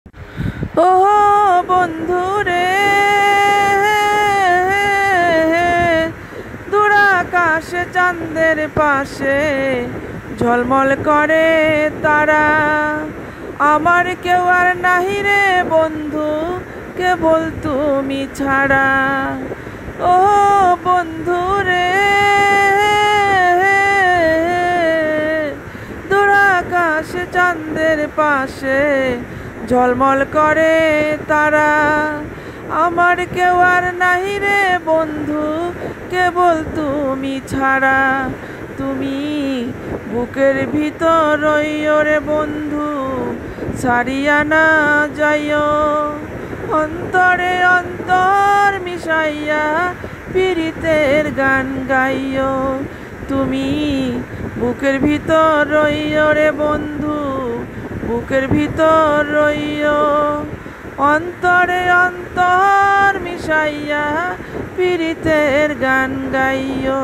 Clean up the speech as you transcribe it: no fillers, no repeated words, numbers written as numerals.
ও বন্ধুরে, দূর আকাশে চাঁদের পাশে ঝলমল করে তারা। আমার কেউ আর নাহি রে বন্ধু, কেবল তুমি ছাড়া। ও বন্ধুরে, দূর আকাশে চাঁদের পাশে ঝলমল করে তারা। আমার কেউ আর নাহি রে বন্ধু, কেবল তুমি ছাড়া। তুমি বুকের ভিতর রইও রে বন্ধু, ছাড়িয়া না যাইও। অন্তরে অন্তর মিশাইয়া পীড়িতের গান গাইও। তুমি বুকের ভিতর রইও রে বন্ধু, বুকের ভিতর রইও। অন্তরে অন্তর মিশাইয়া পীড়িতের গান গাইও।